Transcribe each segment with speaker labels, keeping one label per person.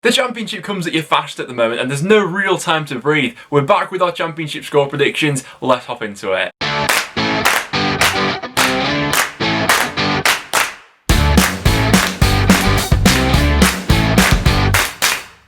Speaker 1: The Championship comes at you fast at the moment and there's no real time to breathe. We're back with our Championship score predictions. Let's hop into it.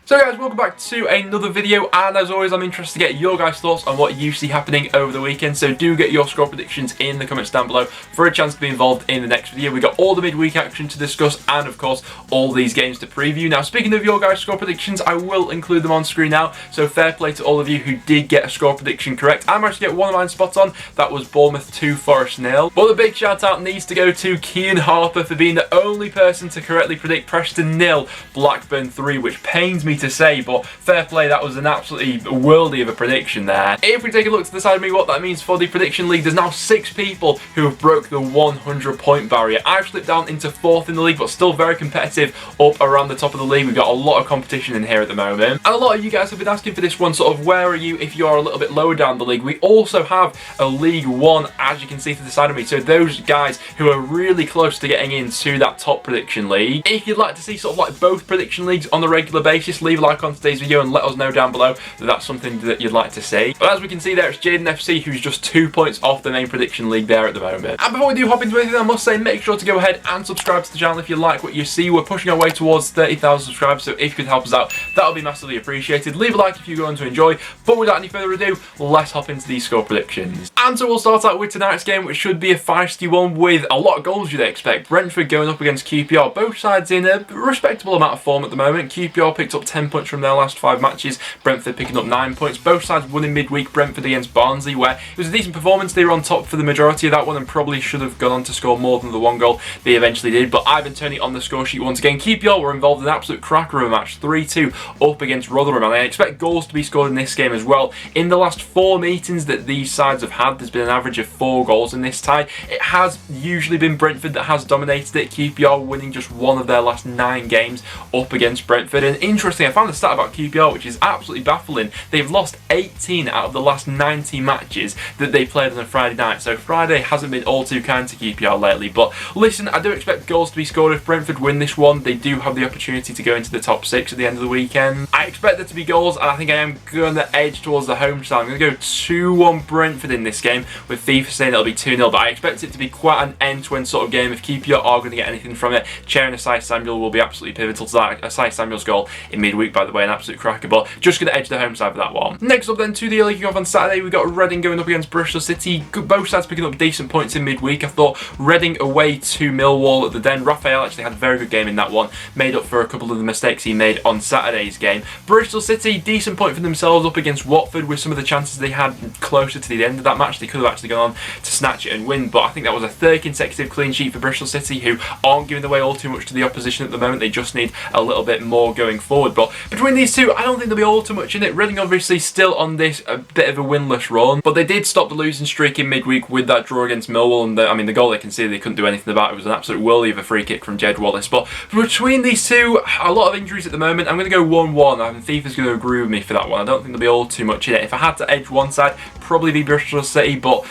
Speaker 1: So guys, welcome back to another video, and as always I'm interested to get your guys' thoughts on what you see happening over the weekend, so do get your score predictions in the comments down below for a chance to be involved in the next video. We've got all the midweek action to discuss and of course all these games to preview. Now speaking of your guys' score predictions, I will include them on screen now, so fair play to all of you who did get a score prediction correct. I managed to get one of mine spot on, that was Bournemouth 2, Forest 0. But the big shout out needs to go to Kean Harper for being the only person to correctly predict Preston 0, Blackburn 3, which pains me to say, but fair play, that was an absolutely worldy of a prediction there. If we take a look to the side of me, what that means for the prediction league, there's now 6 people who have broke the 100 point barrier. I've slipped down into 4th in the league, but still very competitive up around the top of the league. We've got a lot of competition in here at the moment, and a lot of you guys have been asking for this one, sort of where are you if you are a little bit lower down the league. We also have a League 1, as you can see to the side of me, so those guys who are really close to getting into that top prediction league. If you'd like to see sort of like both prediction leagues on a regular basis, leave a like on today's video and let us know down below that that's something that you'd like to see. But as we can see there, it's Jaden FC who's just 2 points off the main prediction league there at the moment. And before we do hop into anything, I must say make sure to go ahead and subscribe to the channel if you like what you see. We're pushing our way towards 30,000 subscribers, so if you could help us out, that would be massively appreciated. Leave a like if you're going to enjoy, but without any further ado, let's hop into these score predictions. And so we'll start out with tonight's game, which should be a feisty one with a lot of goals you'd expect. Brentford going up against QPR, both sides in a respectable amount of form at the moment. QPR picked up 10 points from their last 5 matches, Brentford picking up 9 points. Both sides won in midweek, Brentford against Barnsley, where it was a decent performance. They were on top for the majority of that one and probably should have gone on to score more than the 1 goal they eventually did, but Ivan Toney on the score sheet once again. QPR were involved in an absolute cracker of a match, 3-2 up against Rotherham, and I expect goals to be scored in this game as well. In the last 4 meetings that these sides have had, there's been an average of 4 goals in this tie. It has usually been Brentford that has dominated it, QPR winning just 1 of their last 9 games up against Brentford. And interesting, I found a stat about QPR which is absolutely baffling. They've lost 18 out of the last 90 matches that they played on a Friday night, so Friday hasn't been all too kind to QPR lately. But listen, I do expect goals to be scored. If Brentford win this one, they do have the opportunity to go into the top 6 at the end of the weekend. I expect there to be goals, and I think I am going to edge towards the home side. I'm going to go 2-1 Brentford in this game, with FIFA saying it'll be 2-0, but I expect it to be quite an end-to-end sort of game. If QPR are going to get anything from it, Cherry and Asai Samuel will be absolutely pivotal to that. Asai Samuel's goal in midweek, by the way, an absolute cracker, but just going to edge the home side for that one. Next up then, to the league off on Saturday, we've got Reading going up against Bristol City. Both sides picking up decent points in midweek. I thought Reading away to Millwall at the Den. Raphael actually had a very good game in that one, made up for a couple of the mistakes he made on Saturday's game. Bristol City, decent point for themselves up against Watford. With some of the chances they had closer to the end of that match, they could have actually gone on to snatch it and win, but I think that was a 3rd consecutive clean sheet for Bristol City, who aren't giving away all too much to the opposition at the moment. They just need a little bit more going forward. But between these two, I don't think there'll be all too much in it. Reading obviously still on this a bit of a winless run, but they did stop the losing streak in midweek with that draw against Millwall, and the goal they conceded they couldn't do anything about. It was an absolute whirly of a free kick from Jed Wallace. But between these two, a lot of injuries at the moment. I'm going to go 1-1. I think FIFA's going to agree with me for that one. I don't think there'll be all too much in it. If I had to edge one side, probably be Bristol City, but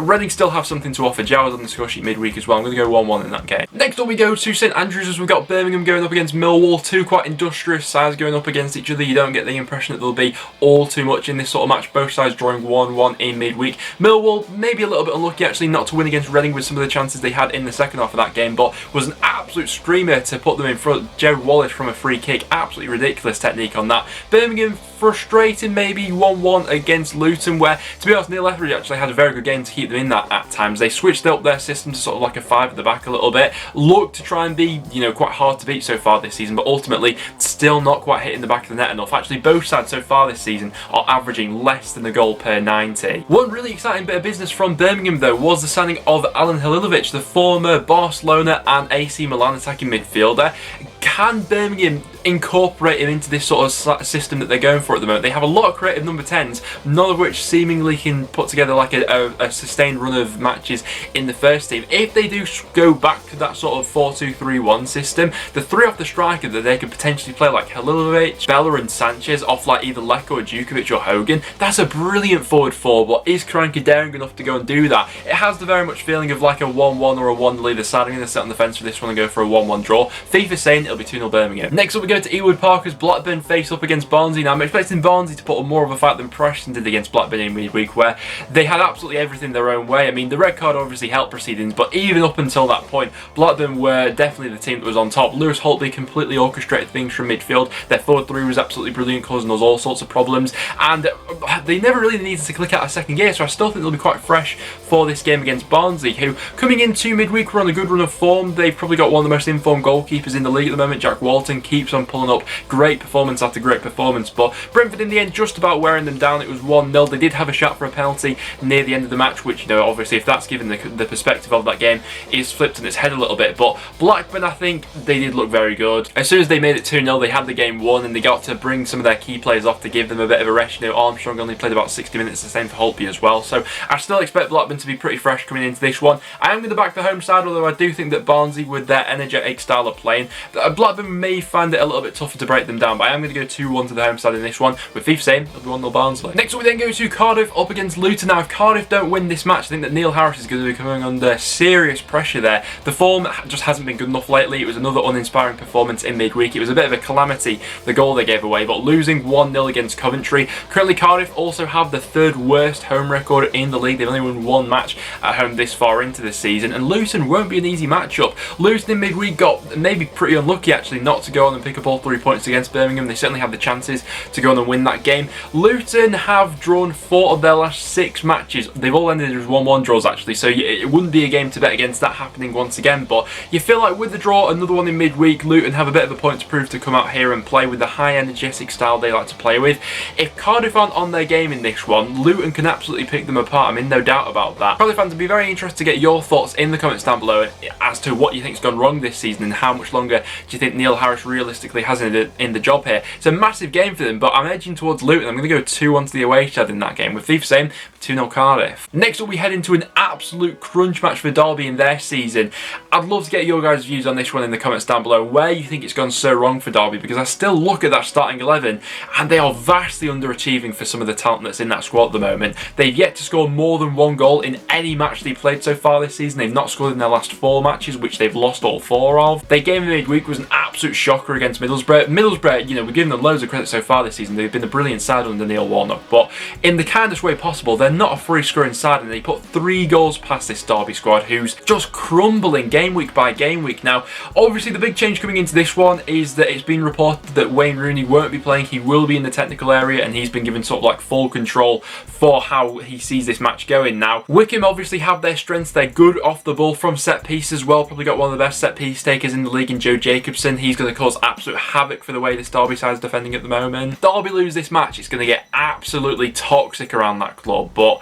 Speaker 1: Reading still have something to offer. Jowers on the score sheet midweek as well. I'm going to go 1-1 in that game. Next up we go to St Andrews, as we've got Birmingham going up against Millwall. 2 quite industrious sides going up against each other. You don't get the impression that there'll be all too much in this sort of match. Both sides drawing 1-1 in midweek. Millwall maybe a little bit unlucky actually not to win against Reading with some of the chances they had in the second half of that game, but was an absolute screamer to put them in front. Jed Wallace from a free kick, absolutely ridiculous technique on that. Birmingham frustrating maybe 1-1 against Luton, where to be honest Neil Etheridge actually had a very good game to keep them in that at times. They switched up their system to sort of like a 5 at the back a little bit, looked to try and be, you know, quite hard to beat so far this season, but ultimately still not quite hitting the back of the net enough. Actually both sides so far this season are averaging less than a goal per 90. One really exciting bit of business from Birmingham though was the signing of Alan Halilovic, the former Barcelona and AC Milan attacking midfielder. Can Birmingham incorporate him into this sort of system that they're going for at the moment? They have a lot of creative number 10s, none of which seemingly can put together like a sustained run of matches in the first team. If they do go back to that sort of 4-2-3-1 system, the 3 off the striker that they could potentially play, like Halilovic, Bella and Sanchez, off like either Leko or Djukovic or Hogan, that's a brilliant forward 4, but is Kroenke daring enough to go and do that? It has the very much feeling of like a 1-1 or a 1-0 either side. I'm going to sit on the fence for this one and go for a 1-1 draw. FIFA's saying it'll be 2-0 Birmingham. Next up we go go to Ewood Park as Blackburn face up against Barnsley. Now I'm expecting Barnsley to put on more of a fight than Preston did against Blackburn in midweek, where they had absolutely everything their own way. I mean, the red card obviously helped proceedings, but even up until that point, Blackburn were definitely the team that was on top. Lewis Holtby completely orchestrated things from midfield. Their forward three was absolutely brilliant, causing us all sorts of problems, and they never really needed to click out a second gear, so I still think they'll be quite fresh for this game against Barnsley, who, coming into midweek, were on a good run of form. They've probably got one of the most informed goalkeepers in the league at the moment. Jack Walton keeps on pulling up great performance after great performance, but Brentford in the end just about wearing them down. It was 1-0. They did have a shot for a penalty near the end of the match, which, you know, obviously if that's given the perspective of that game, is flipped on its head a little bit. But Blackburn, I think they did look very good. As soon as they made it 2-0, they had the game won, and they got to bring some of their key players off to give them a bit of a rest. You know, Armstrong only played about 60 minutes, the same for Holtby as well. So I still expect Blackburn to be pretty fresh coming into this one. I am going to back the home side, although I do think that Barnsley, with their energetic style of playing, Blackburn may find it a little bit tougher to break them down, but I am going to go 2-1 to the home side in this one, with FIFA saying it'll be 1-0 Barnsley. Next up we then go to Cardiff up against Luton. Now if Cardiff don't win this match, I think that Neil Harris is going to be coming under serious pressure there. The form just hasn't been good enough lately. It was another uninspiring performance in midweek. It was a bit of a calamity, the goal they gave away, but losing 1-0 against Coventry. Currently Cardiff also have the third worst home record in the league. They've only won one match at home this far into the season, and Luton won't be an easy matchup. Luton in midweek got maybe pretty unlucky actually not to go on and pick up all 3 points against Birmingham. They certainly had the chances to go on and win that game. Luton have drawn 4 of their last 6 matches. They've all ended as 1-1 draws actually, so it wouldn't be a game to bet against that happening once again, but you feel like with the draw, another one in midweek, Luton have a bit of a point to prove to come out here and play with the high energetic style they like to play with. If Cardiff aren't on their game in this one, Luton can absolutely pick them apart. I'm in no doubt about that. Cardiff fans, would be very interested to get your thoughts in the comments down below as to what you think's gone wrong this season and how much longer do you think Neil Harris realistically has in the job here. It's a massive game for them, but I'm edging towards Luton. I'm going to go 2-1 to the away side in that game, with FIFA saying 2-0 Cardiff. Next up we head into an absolute crunch match for Derby in their season. I'd love to get your guys' views on this one in the comments down below, where you think it's gone so wrong for Derby, because I still look at that starting 11 and they are vastly underachieving for some of the talent that's in that squad at the moment. They've yet to score more than 1 goal in any match they've played so far this season. They've not scored in their last 4 matches, which they've lost all 4 of. Their game in midweek was an absolute shocker against Middlesbrough. Middlesbrough, you know, we're giving them loads of credit so far this season. They've been a brilliant side under Neil Warnock, but in the kindest way possible, they're not a free scoring side, and they put 3 goals past this Derby squad, who's just crumbling game week by game week. Now, obviously the big change coming into this one is that it's been reported that Wayne Rooney won't be playing. He will be in the technical area, and he's been given sort of like full control for how he sees this match going. Now, Wycombe obviously have their strengths. They're good off the ball from set piece as well. Probably got one of the best set piece takers in the league in Joe Jacobson. He's going to cause absolute havoc for the way this Derby side is defending at the moment. Derby lose this match, it's going to get absolutely toxic around that club, but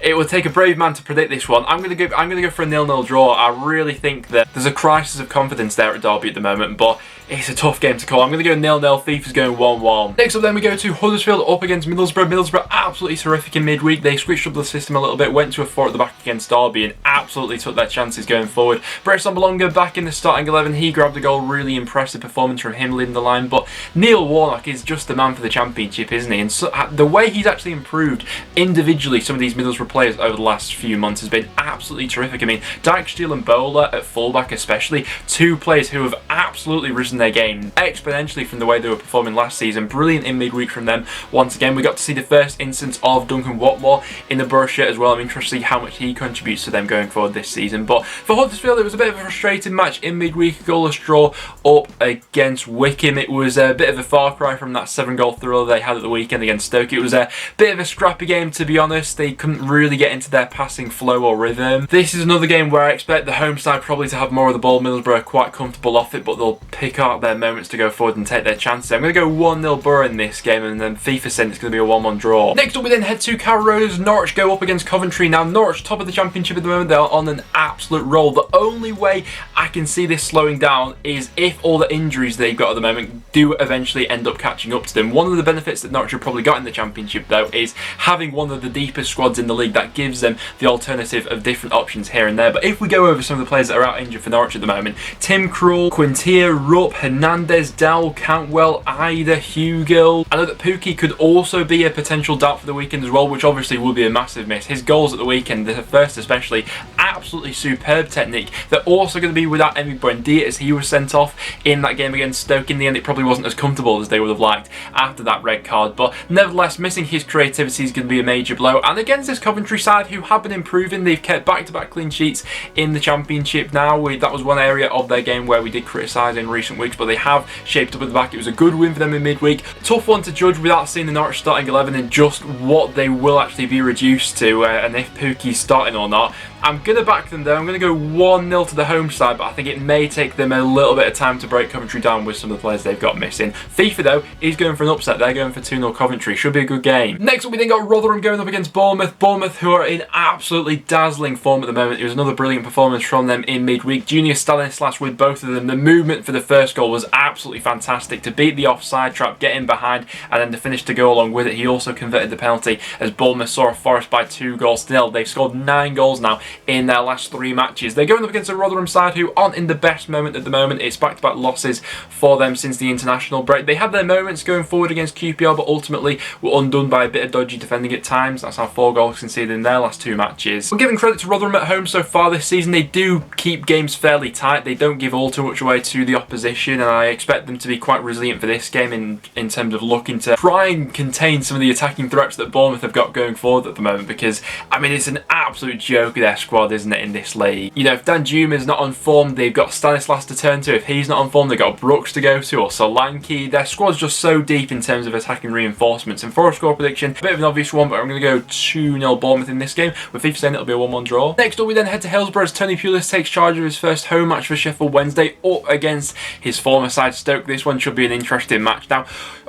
Speaker 1: it will take a brave man to predict this one. I'm going to go for a 0-0 draw. I really think that there's a crisis of confidence there at Derby at the moment, but it's a tough game to call. I'm going to go 0-0. FIFA's going 1-1. Next up then we go to Huddersfield up against Middlesbrough. Middlesbrough absolutely terrific in midweek. They switched up the system a little bit, went to a 4 at the back against Derby, and absolutely took their chances going forward. Preston back in the starting 11. He grabbed a goal. Really impressive performance from him leading the line. But Neil Warnock is just the man for the championship, isn't he? And so, the way he's actually improved individually some of these Middlesbrough players over the last few months has been absolutely terrific. I mean, Dyke-Steele and Bowler at fullback especially, 2 players who have absolutely risen their game exponentially from the way they were performing last season. Brilliant in midweek from them. Once again, we got to see the first instance of Duncan Watmore in the Borough shirt as well. I'm interested to see how much he contributes to them going forward this season. But for Huddersfield, it was a bit of a frustrating match in midweek. Goalless draw up against Wycombe. It was a bit of a far cry from that 7-goal thriller they had at the weekend against Stoke. It was a bit of a scrappy game, to be honest. They couldn't really get into their passing flow or rhythm. This is another game where I expect the home side probably to have more of the ball. Middlesbrough are quite comfortable off it, but they'll pick out their moments to go forward and take their chances. I'm going to go 1-0 Borough in this game, and then FIFA said it's going to be a 1-1 draw. Next up we then head to Carrow Road as Norwich go up against Coventry. Now Norwich, top of the championship at the moment, they're on an absolute roll. The only way I can see this slowing down is if all the injuries they've got at the moment do eventually end up catching up to them. One of the benefits that Norwich have probably got in the championship though is having one of the deepest squads in the league. That gives them the alternative of different options here and there. But if we go over some of the players that are out injured for Norwich at the moment, Tim Krul, Quintia, Rupp, Hernandez, Dowell, Cantwell, Ida, Hugill. I know that Pookie could also be a potential doubt for the weekend as well, which obviously would be a massive miss. His goals at the weekend, the first especially, absolutely absolutely superb technique. They're also going to be without Emi Buendia as he was sent off in that game against Stoke. In the end, it probably wasn't as comfortable as they would have liked after that red card, but nevertheless, missing his creativity is going to be a major blow. And against this Coventry side, who have been improving, they've kept back-to-back clean sheets in the Championship now. That was one area of their game where we did criticise in recent weeks, but they have shaped up at the back. It was a good win for them in midweek. Tough one to judge without seeing the Norwich starting 11 and just what they will actually be reduced to, and if Pukki's starting or not. I'm going to back them though. I'm going to go 1-0 to the home side, but I think it may take them a little bit of time to break Coventry down with some of the players they've got missing. FIFA though, he's going for an upset. They're going for 2-0 Coventry. Should be a good game. Next up, we then got Rotherham going up against Bournemouth. Bournemouth, who are in absolutely dazzling form at the moment. It was another brilliant performance from them in midweek. Junior Stanislas with both of them. The movement for the first goal was absolutely fantastic. To beat the offside trap, get in behind, and then to finish to go along with it. He also converted the penalty as Bournemouth saw a Forest by 2-0. They've scored 9 goals now in their last 3 matches. They're going up against a Rotherham side who aren't in the best moment at the moment. It's back-to-back losses for them since the international break. They had their moments going forward against QPR, but ultimately were undone by a bit of dodgy defending at times. That's how 4 goals conceded in their last 2 matches. We're giving credit to Rotherham at home so far this season. They do keep games fairly tight. They don't give all too much away to the opposition, and I expect them to be quite resilient for this game in terms of looking to try and contain some of the attacking threats that Bournemouth have got going forward at the moment, because, I mean, it's an absolute joke of their squad, isn't it, in this league? You know, if Danjuma is not on form, they've got Stanislas to turn to. If he's not on form, they've got Brooks to go to, or Solanke. Their squad's just so deep in terms of attacking reinforcements. And for a score prediction, a bit of an obvious one, but I'm going to go 2-0 Bournemouth in this game, with FIFA saying it'll be a 1-1 draw. Next up, we then head to Hillsborough as Tony Pulis takes charge of his first home match for Sheffield Wednesday, up against his former side Stoke. This one should be an interesting match. Now,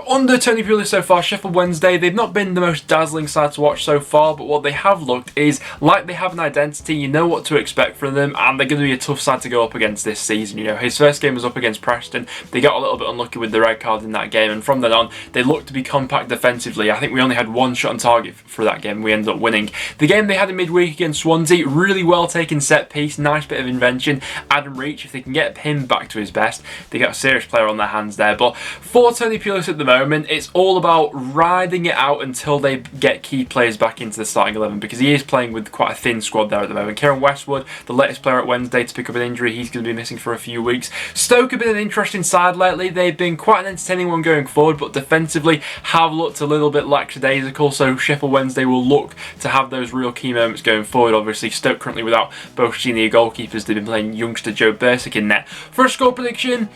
Speaker 1: under Tony Pulis so far, Sheffield Wednesday, they've not been the most dazzling side to watch so far, but what they have looked is like they have an identity. You know what to expect from them, and they're going to be a tough side to go up against this season. You know, his first game was up against Preston. They got a little bit unlucky with the red card in that game, and from then on, they looked to be compact defensively. I think we only had 1 shot on target for that game. We ended up winning. The game they had in midweek against Swansea, really well taken set piece, nice bit of invention. Adam Reach, if they can get him back to his best, they got a serious player on their hands there. But for Tony Pulis at the moment, it's all about riding it out until they get key players back into the starting 11, because he is playing with quite a thin squad there at the moment. Kieran Westwood, the latest player at Wednesday to pick up an injury, he's going to be missing for a few weeks. Stoke have been an interesting side lately. They've been quite an entertaining one going forward, but defensively have looked a little bit lackadaisical, so Sheffield Wednesday will look to have those real key moments going forward. Obviously, Stoke currently without both senior goalkeepers. They've been playing youngster Joe Bursick in net. For a score prediction,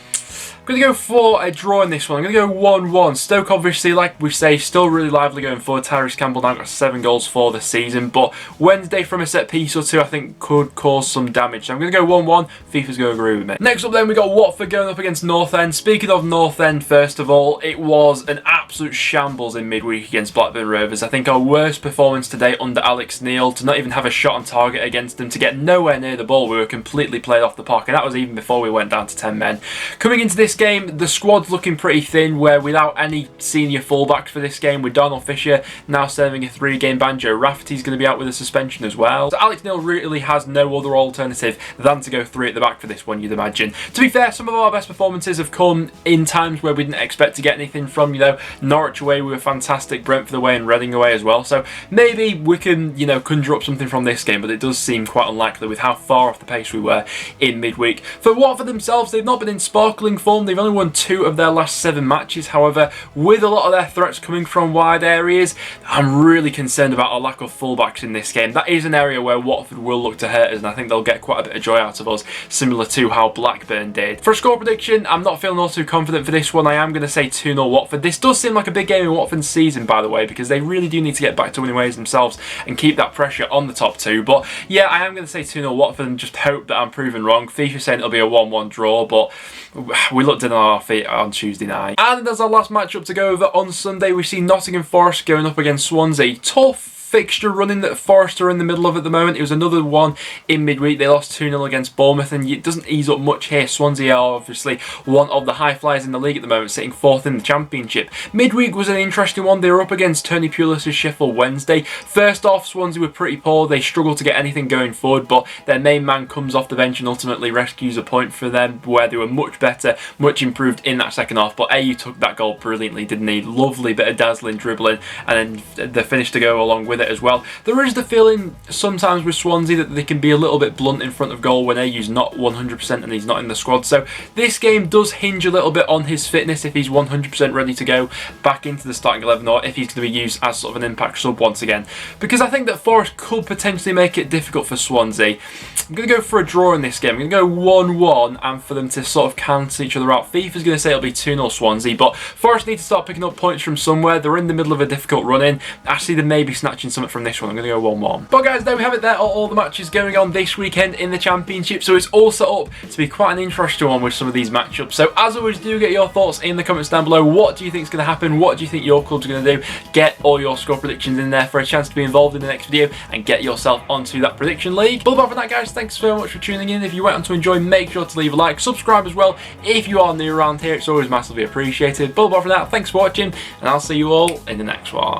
Speaker 1: I'm going to go for a draw in this one. I'm going to go 1-1. Stoke, obviously, like we say, still really lively going forward. Tyrese Campbell now got 7 goals for the season, but Wednesday from a set piece or two, I think, could cause some damage. So I'm going to go 1-1. FIFA's going to agree with me. Next up then, we got Watford going up against North End. Speaking of North End, first of all, it was an absolute shambles in midweek against Blackburn Rovers. I think our worst performance today under Alex Neil, to not even have a shot on target against them, to get nowhere near the ball. We were completely played off the park, and that was even before we went down to 10 men. Coming into this game, the squad's looking pretty thin, where without any senior fullbacks for this game, with Donald Fisher now serving a 3-game ban, Joe Rafferty's going to be out with a suspension as well. So Alex Neil really has no other alternative than to go 3 at the back for this one, you'd imagine. To be fair, some of our best performances have come in times where we didn't expect to get anything from, you know, Norwich away we were fantastic, Brentford away and Reading away as well. So maybe we can, you know, conjure up something from this game, but it does seem quite unlikely with how far off the pace we were in midweek. For Watford themselves, they've not been in sparkling form. They've only won 2 of their last 7 matches. However, with a lot of their threats coming from wide areas, I'm really concerned about our lack of fullbacks in this game. That is an area where Watford will look to hurt us, and I think they'll get quite a bit of joy out of us, similar to how Blackburn did. For a score prediction, I'm not feeling all too confident for this one. I am going to say 2-0 Watford. This does seem like a big game in Watford's season, by the way, because they really do need to get back to winning ways themselves and keep that pressure on the top 2. But yeah, I am going to say 2-0 Watford and just hope that I'm proven wrong. FIFA saying it'll be a 1-1 draw, but we looked in on our feet on Tuesday night. And as our last matchup to go over on Sunday, we see Nottingham Forest going up against Swansea. Tough fixture running that Forest are in the middle of at the moment. It was another one in midweek. They lost 2-0 against Bournemouth, and it doesn't ease up much here. Swansea are obviously one of the high flyers in the league at the moment, sitting 4th in the Championship. Midweek was an interesting one. They were up against Tony Pulis' Sheffield Wednesday. First off, Swansea were pretty poor. They struggled to get anything going forward, but their main man comes off the bench and ultimately rescues a point for them, where they were much better, much improved in that second half. But AU took that goal brilliantly, didn't he? Lovely bit of dazzling dribbling, and then the finish to go along with with it as well. There is the feeling sometimes with Swansea that they can be a little bit blunt in front of goal when he's not 100% and he's not in the squad. So this game does hinge a little bit on his fitness, if he's 100% ready to go back into the starting 11, or if he's going to be used as sort of an impact sub once again. Because I think that Forest could potentially make it difficult for Swansea. I'm going to go for a draw in this game. I'm going to go 1-1 and for them to sort of cancel each other out. FIFA's going to say it'll be 2-0 Swansea, but Forest need to start picking up points from somewhere. They're in the middle of a difficult run-in. Actually, they may be snatching something from this one. I'm going to go 1-1. But guys, there we have it. There are all the matches going on this weekend in the Championship, so it's all set up to be quite an interesting one with some of these matchups. So as always, do get your thoughts in the comments down below. What do you think is going to happen? What do you think your club's going to do? Get all your score predictions in there for a chance to be involved in the next video and get yourself onto that prediction league. But apart from that, guys, thanks so much for tuning in. If you went on to enjoy, make sure to leave a like, subscribe as well if you are new around here. It's always massively appreciated. But apart from that, thanks for watching, and I'll see you all in the next one.